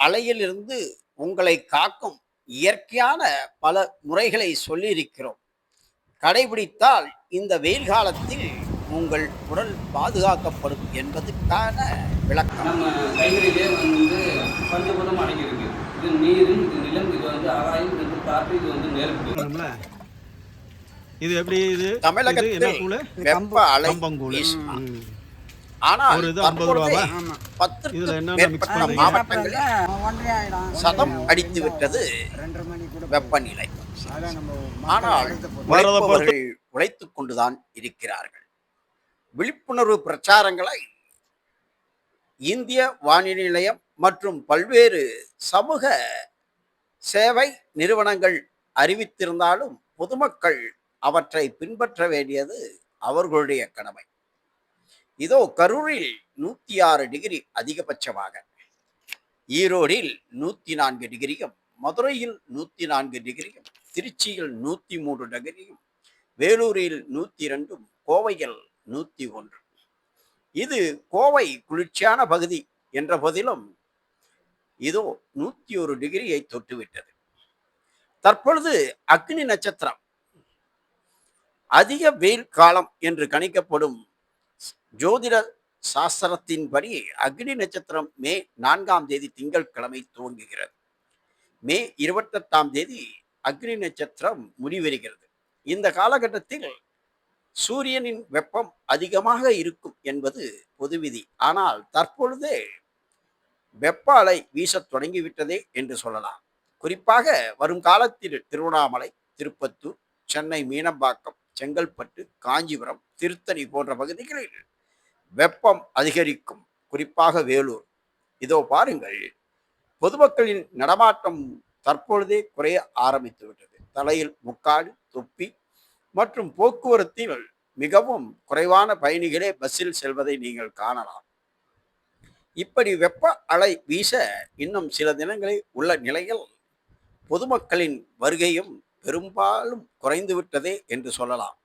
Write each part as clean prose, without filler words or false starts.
அலையிலிருந்து உங்களை காக்கும் இயற்கையான பல முறைகளை சொல்லியிருக்கிறோம். கடைபிடித்தால் இந்த வெயில் காலத்தில் உங்கள் உடல் பாதுகாக்கப்படும் என்பதற்கான விளக்கம். நம்ம கைகளிலே வந்து பஞ்சபூதம் அடங்கியிருக்கு. இது நீர், இது நிலம், இது வந்து ஆகாயம், இது காற்று, இது வந்து நெருப்பு. இது எப்படி இது என்ன தமிழகத்தில் கூழு? வெப்ப அலை கம்பங்கூழ். வீசும். ஆனால் ஒரு இது தற்பொழுதே 50 ரூபாவா? 10க்கு இதுல என்னென்ன mix மேற்பட்ட பண்றீங்க? மாவட்டங்களில் சதம் அடித்து விட்டது வெப்பநிலை. ஆனால் உழைப்பவர்கள் உழைத்துக் கொண்டுதான் இருக்கிறார்கள். விழிப்புணர்வு பிரச்சாரங்களை இந்திய வானிலை நிலையம் மற்றும் பல்வேறு சமூக சேவை நிறுவனங்கள் அறிவித்திருந்தாலும் பொதுமக்கள் அவற்றை பின்பற்ற வேண்டியது அவர்களுடைய கடமை. இதோ கரூரில் 106 டிகிரி அதிகபட்சமாக, ஈரோடில் 104 டிகிரியும், மதுரையில் 104 டிகிரியும், திருச்சியில் 103 டிகிரியும், வேலூரில் 102, கோவையில் 101. இது கோவை குளிர்ச்சியான பகுதி என்ற போதிலும் இதோ 101 டிகிரியை தொட்டுவிட்டது. தற்பொழுது அக்னி நட்சத்திரம் அதிக வெயில் காலம் என்று கணிக்கப்படும் ஜோதிட சாஸ்திரத்தின்படி அக்னி நட்சத்திரம் மே 4ஆம் தேதி திங்கட்கிழமை துவங்குகிறது. மே 28ஆம் தேதி அக்னி நட்சத்திரம் முடிவெறுகிறது. இந்த காலகட்டத்தில் சூரியனின் வெப்பம் அதிகமாக இருக்கும் என்பது பொது விதி. ஆனால் தற்பொழுதே வெப்ப அலை வீசத் தொடங்கிவிட்டதே என்று சொல்லலாம். குறிப்பாக வரும் காலத்தில் திருவண்ணாமலை, திருப்பத்தூர், சென்னை மீனம்பாக்கம், செங்கல்பட்டு, காஞ்சிபுரம், திருத்தணி போன்ற பகுதிகளில் வெப்பம் அதிகரிக்கும். குறிப்பாக வேலூர். இதோ பாருங்கள், பொதுமக்களின் நடமாட்டம் தற்பொழுதே குறைய ஆரம்பித்து விட்டது. தலையில் முக்காடு, தொப்பி மற்றும் போக்குவரத்தில் மிகவும் குறைவான பயணிகளே பஸ்ஸில் செல்வதை நீங்கள் காணலாம். இப்படி வெப்ப அலை வீச இன்னும் சில தினங்களில் உள்ள நிலையில் பொதுமக்களின் வருகையும் பெரும்பாலும் குறைந்துவிட்டதே என்று சொல்லலாம்.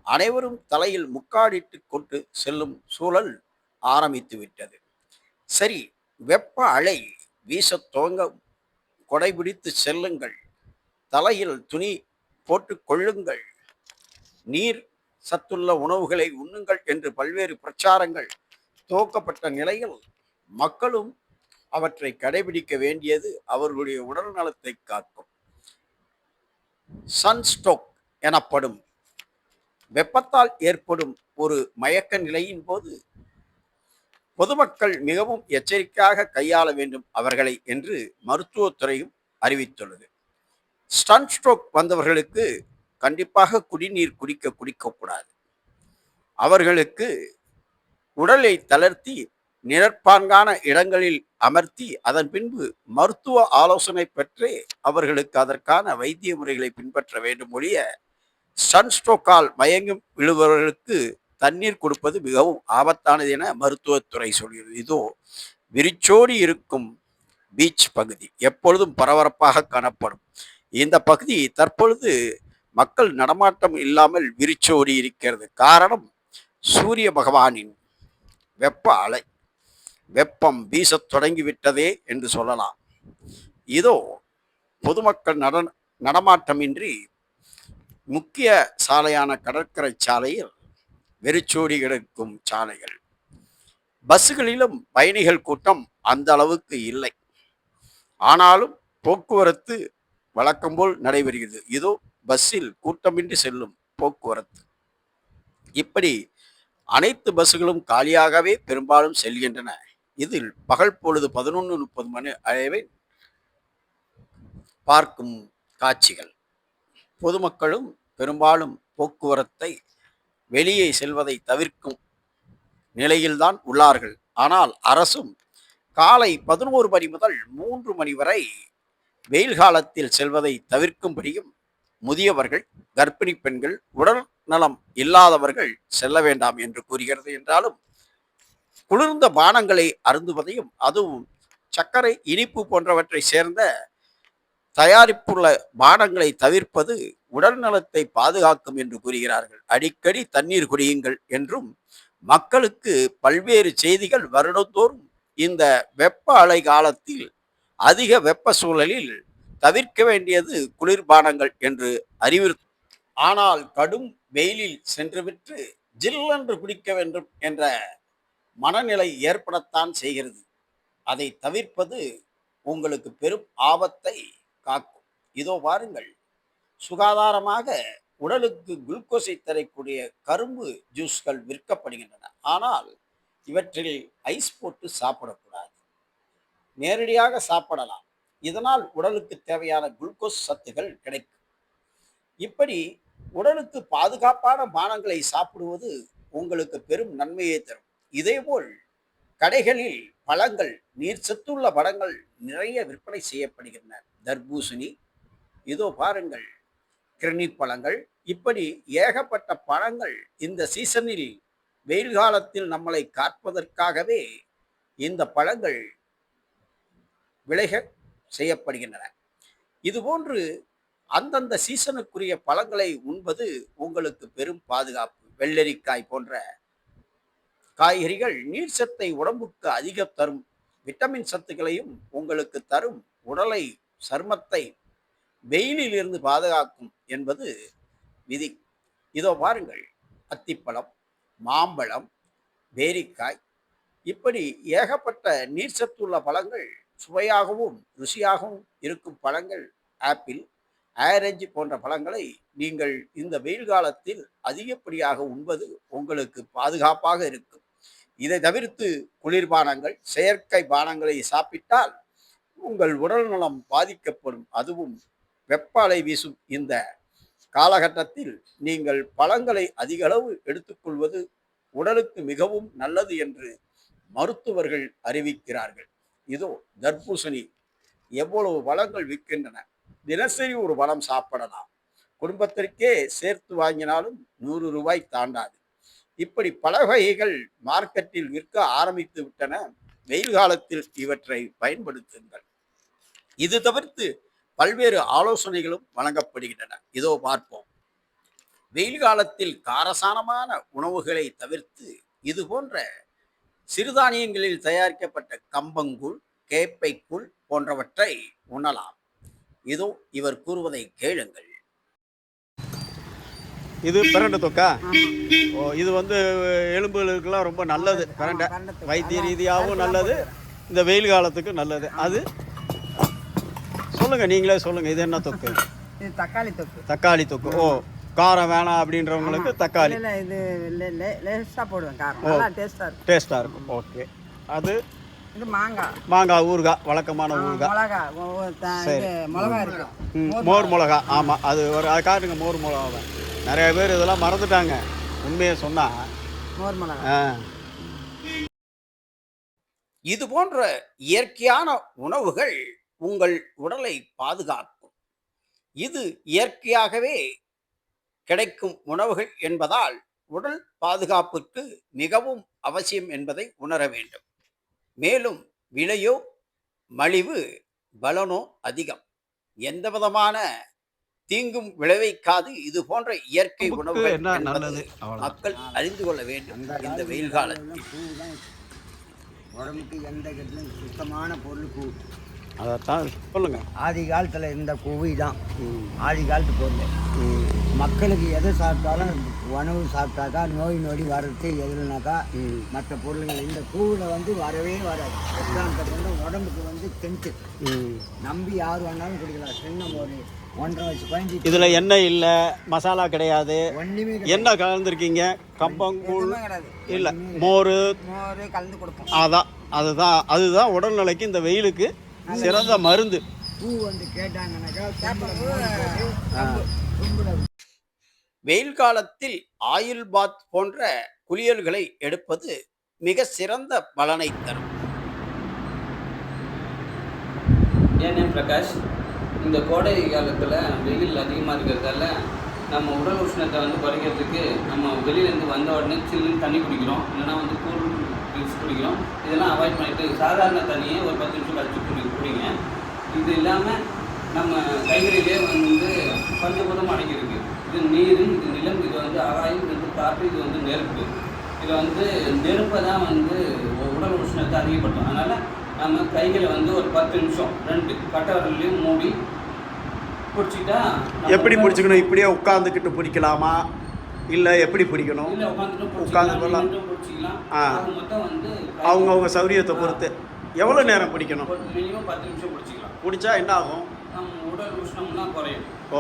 அனைவரும் தலையில் முக்காடிட்டு கொண்டு செல்லும் சூழல் ஆரம்பித்து விட்டது. சரி, வெப்ப அலை வீச துவங்க கொடைபிடித்து செல்லுங்கள், தலையில் துணி போட்டு கொள்ளுங்கள், நீர் சத்துள்ள உணவுகளை உண்ணுங்கள் என்று பல்வேறு பிரச்சாரங்கள் துவக்கப்பட்ட நிலையில் மக்களும் அவற்றை கடைபிடிக்க வேண்டியது அவர்களுடைய உடல் நலத்தை காக்கும். சன்ஸ்ட்ரோக் எனப்படும் வெப்பத்தால் ஏற்படும் ஒரு மயக்க நிலையின் போது பொதுமக்கள் மிகவும் எச்சரிக்கையாக கையாள வேண்டும் அவர்களை என்று மருத்துவத்துறையும் அறிவித்துள்ளது. சன்ஸ்ட்ரோக் வந்தவர்களுக்கு கண்டிப்பாக குடிநீர் குடிக்கக்கூடாது. அவர்களுக்கு உடலை தளர்த்தி நிழற்பாங்கான இடங்களில் அமர்த்தி அதன் பின்பு மருத்துவ ஆலோசனை பெற்று அவர்களுக்கு அதற்கான வைத்திய முறைகளை பின்பற்ற வேண்டும். ஒழிய சன்ஸ்ட்ரோக்கால் மயங்கும் விழுபவர்களுக்கு தண்ணீர் கொடுப்பது மிகவும் ஆபத்தானது என மருத்துவத்துறை சொல்கிறது. இதோ விரிச்சோடி இருக்கும் பீச் பகுதி எப்பொழுதும் பரபரப்பாக காணப்படும். இந்த பகுதி தற்பொழுது மக்கள் நடமாட்டம் இல்லாமல் விரிச்சோடி இருக்கிறது. காரணம் சூரிய பகவானின் வெப்ப அலை. வெப்பம் வீசத் தொடங்கிவிட்டதே என்று சொல்லலாம். இதோ பொதுமக்கள் நடமாட்டமின்றி முக்கிய சாலையான கடற்கரை சாலையில் வெறிச்சோடி கிடக்கும் சாலைகள். பஸ்ஸுகளிலும் பயணிகள் கூட்டம் அந்த அளவுக்கு இல்லை. ஆனாலும் போக்குவரத்து வழக்கம் போல் நடைபெறுகிறது. இதோ பஸ்ஸில் கூட்டமின்றி செல்லும் போக்குவரத்து. இப்படி அனைத்து பஸ்ஸுகளும் காலியாகவே பெரும்பாலும் செல்கின்றன. இதில் பகல் பொழுது 11:30 மணி அளவில் பார்க்கும் காட்சிகள். பொதுமக்களும் பெரும்பாலும் போக்குவரத்தை வெளியே செல்வதை தவிர்க்கும் நிலையில்தான் உள்ளார்கள். ஆனால் அரசும் காலை 11 மணி முதல் 3 மணி வரை வெயில் காலத்தில் செல்வதை தவிர்க்கும்படியும், முதியவர்கள், கர்ப்பிணி பெண்கள், உடல் நலம் இல்லாதவர்கள் செல்ல வேண்டாம் என்று கூறுகிறது. என்றாலும் குளிர்ந்த பானங்களை அருந்துவதையும், அதுவும் சர்க்கரை, இனிப்பு போன்றவற்றை சேர்ந்த தயாரிப்புள்ள பானங்களை தவிர்ப்பது உடல் நலத்தை பாதுகாக்கும் என்று கூறுகிறார்கள். அடிக்கடி தண்ணீர் குடியுங்கள் என்றும் மக்களுக்கு பல்வேறு செய்திகள் வருடந்தோறும் இந்த வெப்ப அலை காலத்தில் அதிக வெப்ப சூழலில் தவிர்க்க வேண்டியது குளிர்பானங்கள் என்று அறிவுறுத்தும். ஆனால் கடும் வெயிலில் சென்றுவிட்டு ஜில்லென்று குடிக்க வேண்டும் என்ற மனநிலை ஏற்படத்தான் செய்கிறது. அதை தவிர்ப்பது உங்களுக்கு பெரும் ஆபத்தை காக்கும். இதோ பாருங்கள், சுகாதாரமாக உடலுக்கு குளுக்கோஸை தரக்கூடிய கரும்பு ஜூஸ்கள் விற்கப்படுகின்றன. ஆனால் இவற்றில் ஐஸ் போட்டு சாப்பிடக்கூடாது, நேரடியாக சாப்பிடலாம். இதனால் உடலுக்கு தேவையான குளுக்கோஸ் சத்துகள் கிடைக்கும். இப்படி உடலுக்கு பாதுகாப்பான பானங்களை சாப்பிடுவது உங்களுக்கு பெரும் நன்மையை தரும். இதேபோல் கடைகளில் பழங்கள், நீர் சத்துள்ள பழங்கள் நிறைய விற்பனை செய்யப்படுகின்றன. தர்பூசணி, இதோ பாருங்கள், கிர்னி பழங்கள், இப்படி ஏகப்பட்ட பழங்கள் இந்த சீசனில் வெயில் காலத்தில் நம்மளை காப்பதற்காகவே இந்த பழங்கள் விளைக செய்யப்படுகின்றன. இதுபோன்று அந்தந்த சீசனுக்குரிய பழங்களை உண்பது உங்களுக்கு பெரும் பாதுகாப்பு. வெள்ளரிக்காய் போன்ற காய்கறிகள் நீர் சத்தை உடம்புக்கு அதிக தரும், விட்டமின் சத்துக்களையும் உங்களுக்கு தரும், உடலை, சருமத்தை வெயிலில் இருந்து பாதுகாக்கும் என்பது விதி. இதோ பாருங்கள், அத்திப்பழம், மாம்பழம், பேரிக்காய், இப்படி ஏகப்பட்ட நீர் சத்துள்ள பழங்கள், சுவையாகவும் ருசியாகவும் இருக்கும் பழங்கள், ஆப்பிள், ஆரஞ்சு போன்ற பழங்களை நீங்கள் இந்த வெயில் காலத்தில் அதிகப்படியாக உண்பது உங்களுக்கு பாதுகாப்பாக இருக்கும். இதை தவிர்த்து குளிர்பானங்கள், செயற்கை பானங்களை சாப்பிட்டால் உங்கள் உடல் நலம் பாதிக்கப்படும். அதுவும் வெப்ப அலை வீசும் இந்த காலகட்டத்தில் நீங்கள் பழங்களை அதிக அளவு எடுத்துக்கொள்வது உடலுக்கு மிகவும் நல்லது என்று மருத்துவர்கள் அறிவிக்கிறார்கள். இதோ தர்பூசணி, எவ்வளவு பழங்கள் விற்கின்றன. தினசரி ஒரு பழம் சாப்பிடலாம். குடும்பத்திற்கே சேர்த்து வாங்கினாலும் 100 ரூபாய் தாண்டாது. இப்படி பல வகைகள் மார்க்கெட்டில் விற்க ஆரம்பித்து விட்டன. வெயில் காலத்தில் இவற்றை பயன்படுத்துங்கள். இது தவிர்த்து பல்வேறு ஆலோசனைகளும் வழங்கப்படுகின்றன. இதோ பார்ப்போம். வெயில் காலத்தில் காரசாரமான உணவுகளை தவிர்த்து இது போன்ற சிறுதானியங்களில் தயாரிக்கப்பட்ட கம்பங்கூழ், கேப்பைக்கூழ் போன்றவற்றை உண்ணலாம். இதோ இவர் கூறுவதை கேளுங்கள். இது பிரண்டை தொக்கா? ஓ, இது வந்து எலும்புகளுக்கெல்லாம் ரொம்ப நல்லது. பிரண்டை வைத்திய ரீதியாகவும் நல்லது, இந்த வெயில் காலத்துக்கு நல்லது. அது சொல்லுங்க, நீங்களே சொல்லுங்க, இது என்ன தொக்கு? இது தக்காளி தொக்கு. தக்காளி தொக்கு. ஓ, காரம் வேணாம் அப்படின்றவங்களுக்கு தக்காளி. இல்லை, இது லேசாக போடுவேன், காரம் நல்லா டேஸ்ட்டாக இருக்கும். டேஸ்ட்டாக இருக்கும். ஓகே. அது இது மாங்காய். மாங்காய் ஊறுகாய், வழக்கமான ஊறுகாய். மிளகா, இது மிளகா இருக்கு, மோர் மிளகா. ஆமாம், அது ஒரு அதை காட்டுங்க, மோர் மிளகாவை. நிறைய பேர் இதெல்லாம் மறந்துட்டாங்க உண்மையை சொன்னால். மோர் மிளகா. இது போன்ற இயற்கையான உணவுகள் உங்கள் உடலை பாதுகாக்கும். இது இயற்கையாகவே கிடைக்கும் உணவுகள் என்பதால் உடல் பாதுகாப்புக்கு மிகவும் அவசியம் என்பதை உணர வேண்டும். மேலும் விலையோ மலிவு, பலனோ அதிகம், எந்த விதமான தீங்கும் விளைவிக்காது இது போன்ற இயற்கை உணவுகள் என்பது மக்கள் அறிந்து கொள்ள வேண்டும். இந்த வெயில் காலத்தில் உடம்புக்கு எந்த கெட்டிலும் சுத்தமான பொருள் கூ. அதைத்தான் சொல்லுங்க. ஆதி காலத்தில் இருந்த கூவி தான் ஆதி காலத்து பொருள். மக்களுக்கு எதை சாப்பிட்டாலும் உணவு சாப்பிட்டாக்கா நோய் நொடி வர்றது எதுனாக்கா மற்ற பொருளுங்கள் இந்த கூவில் வந்து வரவே வராது. எக்ஸாம்பிள் உடம்புக்கு வந்து தென்ட்டு நம்பி யார் வேணாலும் குடிக்கலாம். சின்ன ஒரு 1.5 வயசு 15. இதில் எண்ணெய் இல்லை, மசாலா கிடையாது, ஒன்றுமே என்ன கலந்துருக்கீங்க? கம்பங்கூழ் கிடையாது, இல்லை, மோர் கலந்து கொடுப்போம். அதுதான் உடல்நிலைக்கு இந்த வெயிலுக்கு சிறந்த மருந்து. பூ வந்து கேட்டாங்கன்னாக்கா வெயில் காலத்தில் ஆயில் பாத் போன்ற குளியல்களை எடுப்பது மிக சிறந்த பலனை தரும். என் நேம் பிரகாஷ். இந்த கோடை காலத்தில் வெயில் அதிகமாக இருக்கிறதால நம்ம உடல் உஷ்ணத்தை வந்து குறைக்கிறதுக்கு நம்ம வெளியிலேருந்து வந்த உடனே சில்லுன்னு தண்ணி குடிக்கிறோம், இல்லைனா வந்து கூல் ட்ரிங்க்ஸ் குடிக்கிறோம். இதெல்லாம் அவாய்ட் பண்ணிவிட்டு சாதாரண தண்ணியை ஒரு 10 நிமிஷம் கழிச்சு குடிங்க. இது இல்லாமல் நம்ம கைகளிலே வந்து பஞ்சபூதம் அடங்கியிருக்கு. இது நீர், இது நிலம், இது வந்து ஆகாயம், இது காற்று, இது வந்து நெருப்பு. இதில் வந்து நெருப்பை தான் வந்து உடல் உஷ்ணத்தை அதிகப்படுத்தும். அதனால் நம்ம கைகளை வந்து ஒரு 10 நிமிஷம் 2 கட்டை விரல்லையும் மூடி பிடிச்சிட்டா எப்படி பிடிச்சிக்கணும்? இப்படியே உட்காந்துக்கிட்டு பிடிக்கலாமா, இல்லை எப்படி பிடிக்கணும்? இல்லை உட்காந்துட்டு உட்காந்து பிடிச்சிக்கலாம், பிடிச்சிக்கலாம். ஆ. அது மொத்தம் வந்து அவங்கவுங்க சௌரியத்தை பொறுத்து எவ்வளோ நேரம் பிடிக்கணும்? மினிமம் 10 நிமிஷம் பிடிச்சிக்கலாம். பிடிச்சா என்ன ஆகும்? நம்ம உடல் உஷ்ணம்லாம் குறையும். ஓ,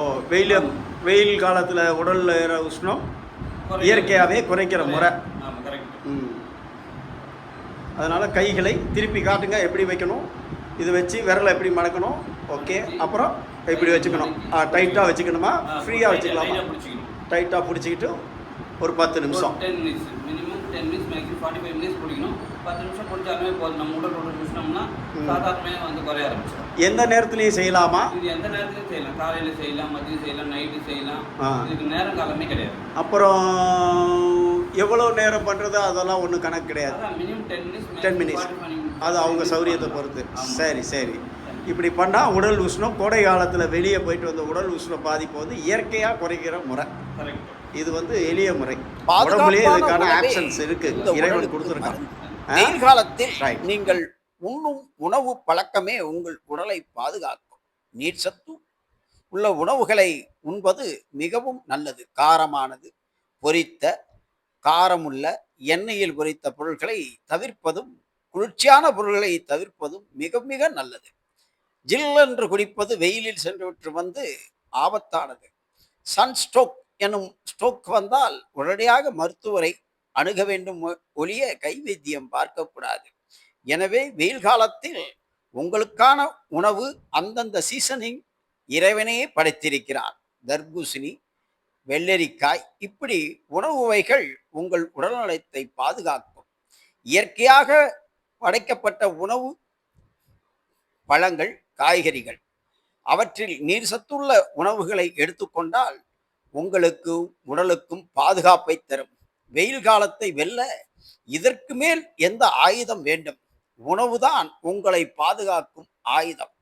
வெயில் காலத்தில் உடலில் ஏற உஷ்ணம் இயற்கையாகவே குறைக்கிற முறை. ஆமாம், கரெக்ட். அதனால் கைகளை திருப்பி காட்டுங்க எப்படி வைக்கணும். இது வச்சு விரலை எப்படி மடக்கணும். ஓகே, அப்புறம் இப்படி வச்சுக்கணும். டைட்டாக வச்சுக்கணுமா, ஃப்ரீயாக வச்சுக்கலாமா? பிடிச்சிக்கணும். டைட்டாக பிடிச்சிக்கிட்டு ஒரு 10 நிமிஷம். 10 minutes minimum 10 minutes maximum 45 minutes பிடிக்கணும். 10 நிமிஷம் பிடிச்சாலுமே போதும். நம்ம உடல் உஷ்ணம்னா சாதாரணமே வந்து குறைய ஆரம்பிச்சிடும். எந்த நேரத்துலையும் செய்யலாமா? இது எந்த நேரத்துலையும் செய்யலாம். காலையில் செய்யலாம், மதியம் செய்யலாம், நைட்டு செய்யலாம். இதுக்கு நேரம் காலமே கிடையாது. அப்புறம் எவ்வளோ நேரம் பண்ணுறதோ அதெல்லாம் ஒன்றும் கணக்கு கிடையாது. அதான் மினிமம் 10 மினிட்ஸ் 10 மினிட்ஸ் அது அவங்க சௌரியத்தை பொறுத்து. சரி சரி. இப்படி பண்ணால் உடல் உஷ்ணம், கோடை காலத்தில் வெளியே போயிட்டு வந்த உடல் உஷ்ணம் பாதிப்பு வந்து இயற்கையாக குறைக்கிற முறை. கரெக்ட். இது வந்து எளிய முறை. பாதுகாப்பான உடம்புலேயே இதுக்கான உணவே ஆப்ஷன்ஸ் இருக்கு, இந்த இறைவன் உடலுக்கு கொடுத்துருக்கான். வெயில் காலத்தில் Right. நீங்கள் உண்ணும் உணவு பழக்கமே உங்கள் உடலை பாதுகாக்கும். நீர் சத்து உள்ள உணவுகளை உண்பது மிகவும் நல்லது. காரமானது, பொரித்த, காரமுள்ள, எண்ணெயில் பொரித்த பொருட்களை தவிர்ப்பதும், குளிர்ச்சியான பொருட்களை தவிர்ப்பதும் மிக மிக நல்லது. ஜில்லென்று குடிப்பது வெயிலில் சென்றுவிட்டு வந்து ஆபத்தானது. சன்ஸ்ட்ரோக் எனும் ஸ்ட்ரோக் வந்தால் உடனடியாக மருத்துவரை அணுக வேண்டும் ஒழிய கைவைத்தியம் பார்க்கக்கூடாது. எனவே வெயில் காலத்தில் உங்களுக்கான உணவு அந்தந்த சீசனில் இறைவனே படைத்திருக்கிறார். தர்பூசணி, வெள்ளரிக்காய், இப்படி உணவு வகைகள் உங்கள் உடல்நலத்தை பாதுகாக்கும். இயற்கையாக படைக்கப்பட்ட உணவு, பழங்கள், காய்கறிகள், அவற்றில் நீர் சத்துள்ள உணவுகளை எடுத்துக்கொண்டால் உங்களுக்கும் உடலுக்கும் பாதுகாப்பை தரும். வெயில் காலத்தை வெல்ல இதற்கு மேல் எந்த ஆயுதம் வேண்டும்? உணவுதான் உங்களை பாதுகாக்கும் ஆயுதம்.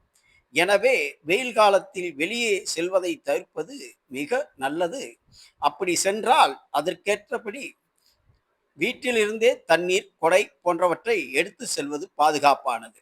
எனவே வெயில் காலத்தில் வெளியே செல்வதை தவிர்ப்பது மிக நல்லது. அப்படி சென்றால் அதற்கேற்றபடி வீட்டிலிருந்தே தண்ணீர், கொடை போன்றவற்றை எடுத்து செல்வது பாதுகாப்பானது.